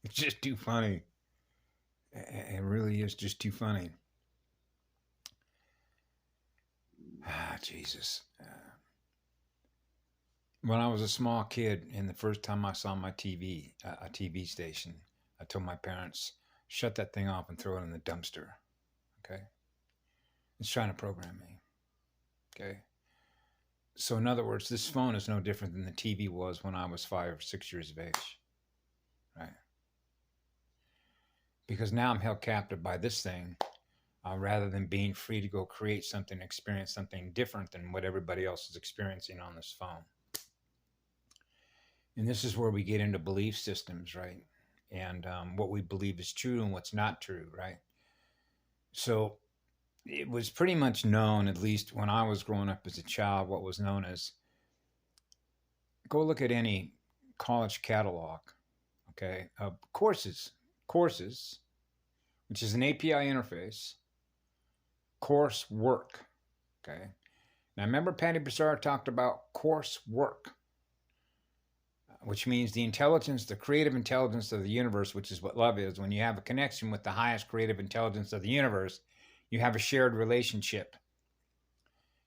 It's just too funny. It really is just too funny. Ah, Jesus. When I was a small kid, and the first time I saw my TV, a TV station, I told my parents, shut that thing off and throw it in the dumpster. Okay? It's trying to program me. Okay? So, in other words, this phone is no different than the TV was when I was 5 or 6 years of age. Right? Because now I'm held captive by this thing rather than being free to go create something, experience something different than what everybody else is experiencing on this phone. And this is where we get into belief systems, right? And what we believe is true and what's not true, right? So it was pretty much known, at least when I was growing up as a child, what was known as, go look at any college catalog, okay, of courses, which is an API interface, course work, okay? Now remember Patty Broussard talked about course work, which means the intelligence, the creative intelligence of the universe, which is what love is. When you have a connection with the highest creative intelligence of the universe, you have a shared relationship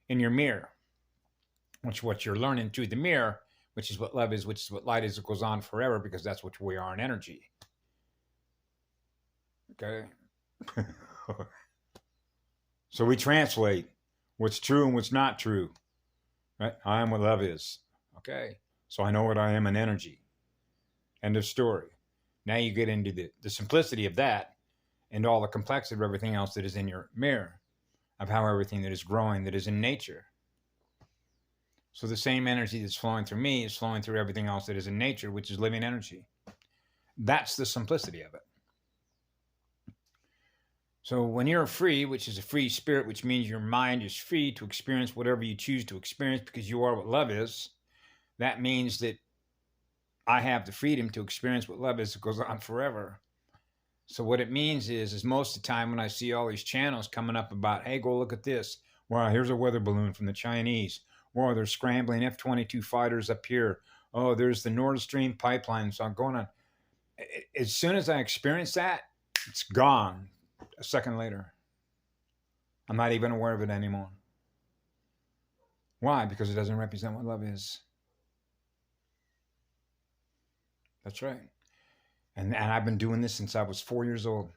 in your mirror, which is what you're learning through the mirror, which is what love is, which is what light is. It goes on forever because that's what we are in energy. Okay? So we translate what's true and what's not true. Right? I am what love is. Okay? So I know what I am in energy. End of story. Now you get into the simplicity of that and all the complexity of everything else that is in your mirror, of how everything that is growing, that is in nature. So the same energy that's flowing through me is flowing through everything else that is in nature, which is living energy. That's the simplicity of it. So when you're free, which is a free spirit, which means your mind is free to experience whatever you choose to experience because you are what love is, that means that I have the freedom to experience what love is. It goes on forever. So what it means is most of the time when I see all these channels coming up about, hey, go look at this. Wow, here's a weather balloon from the Chinese. Wow, they're scrambling F-22 fighters up here. Oh, there's the Nord Stream pipeline. So I'm going on. As soon as I experience that, it's gone a second later. I'm not even aware of it anymore. Why? Because it doesn't represent what love is. That's right. And I've been doing this since I was 4 years old.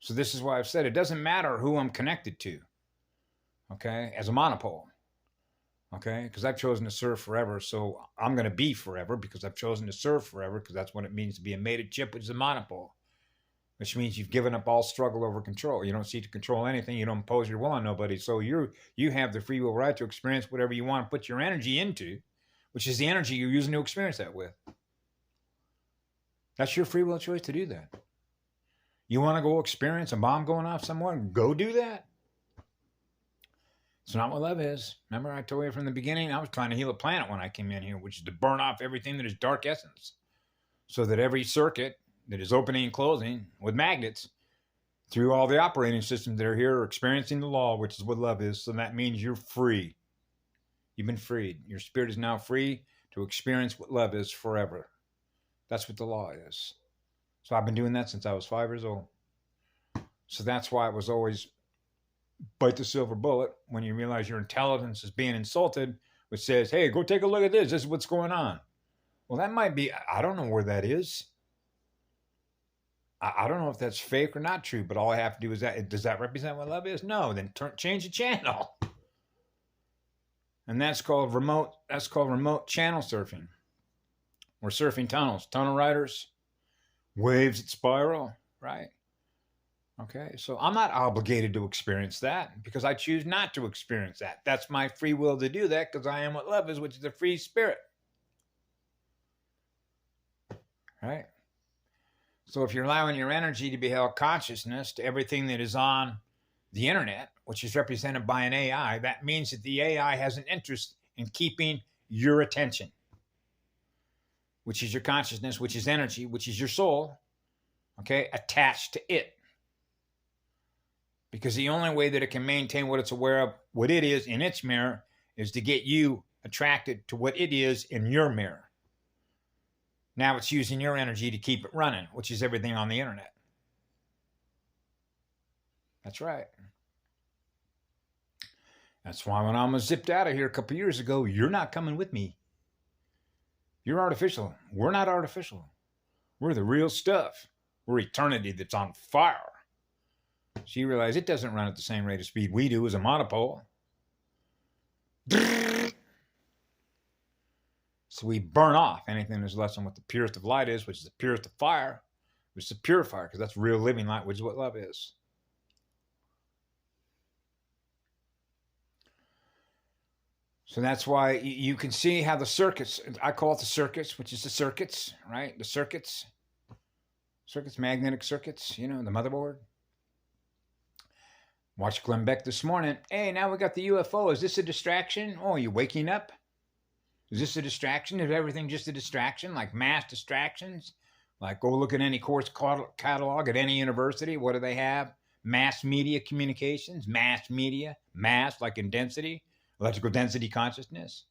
So this is why I've said it doesn't matter who I'm connected to, okay, as a monopole, okay, because I've chosen to serve forever. So I'm going to be forever because I've chosen to serve forever because that's what it means to be a mated chip, which is a monopole, which means you've given up all struggle over control. You don't seek to control anything. You don't impose your will on nobody. So you have the free will right to experience whatever you want to put your energy into, which is the energy you're using to experience that with. That's your free will choice to do that. You want to go experience a bomb going off somewhere? Go do that. It's not what love is. Remember I told you from the beginning, I was trying to heal a planet when I came in here, which is to burn off everything that is dark essence. So that every circuit that is opening and closing with magnets through all the operating systems that are here are experiencing the law, which is what love is. So that means you're free. You've been freed. Your spirit is now free to experience what love is forever. That's what the law is. So I've been doing that since I was 5 years old. So that's why it was always bite the silver bullet when you realize your intelligence is being insulted, which says, hey, go take a look at this. This is what's going on. Well, that might be, I don't know where that is. I don't know if that's fake or not true, but all I have to do is that. Does that represent what love is? No, then change the channel. And that's called remote channel surfing. We're surfing tunnels, tunnel riders, waves that spiral, right? Okay, so I'm not obligated to experience that because I choose not to experience that. That's my free will to do that because I am what love is, which is a free spirit. Right? So if you're allowing your energy to be held consciousness to everything that is on the internet, which is represented by an AI, that means that the AI has an interest in keeping your attention, which is your consciousness, which is energy, which is your soul, okay, attached to it. Because the only way that it can maintain what it's aware of, what it is in its mirror, is to get you attracted to what it is in your mirror. Now it's using your energy to keep it running, which is everything on the internet. That's right. That's why when I was zipped out of here a couple years ago, you're not coming with me. You're artificial. We're not artificial. We're the real stuff. We're eternity that's on fire. So you realize it doesn't run at the same rate of speed we do as a monopole. So we burn off anything that's less than what the purest of light is, which is the purest of fire, which is the purifier, because that's real living light, which is what love is. So that's why you can see how the circuits, I call it the circuits, which is the circuits, right? The circuits, magnetic circuits, the motherboard. Watched Glenn Beck this morning. Hey, now we got the UFO. Is this a distraction? Oh, are you waking up? Is this a distraction? Is everything just a distraction? Like mass distractions? Like go look at any course catalog at any university. What do they have? Mass media communications, mass media, mass like in density, electrical density consciousness.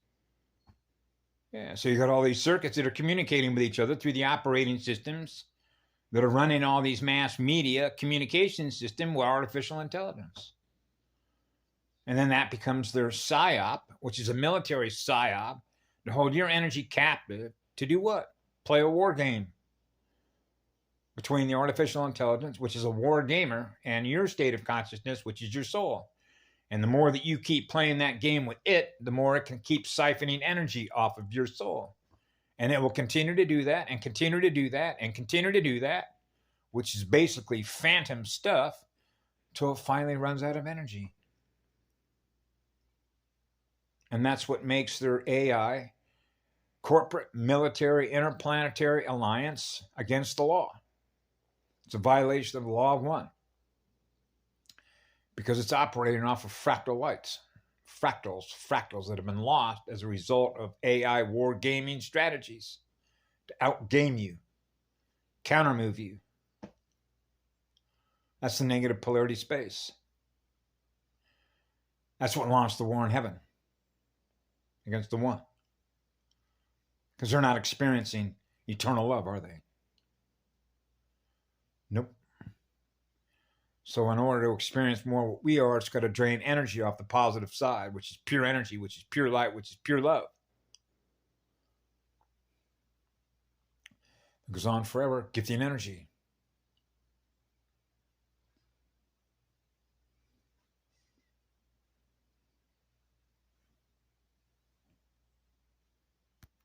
Yeah, so you got all these circuits that are communicating with each other through the operating systems that are running all these mass media communication system with artificial intelligence. And then that becomes their PSYOP, which is a military PSYOP, to hold your energy captive to do what? Play a war game between the artificial intelligence, which is a war gamer, and your state of consciousness, which is your soul. And the more that you keep playing that game with it, the more it can keep siphoning energy off of your soul. And it will continue to do that and continue to do that and continue to do that, which is basically phantom stuff, till it finally runs out of energy. And that's what makes their AI corporate military interplanetary alliance against the law. It's a violation of the law of one, because it's operating off of fractal lights. Fractals that have been lost as a result of AI war gaming strategies to outgame you, countermove you. That's the negative polarity space. That's what launched the war in heaven against the one. Because they're not experiencing eternal love, are they? Nope. So in order to experience more what we are, it's got to drain energy off the positive side, which is pure energy, which is pure light, which is pure love. It goes on forever, gifting energy.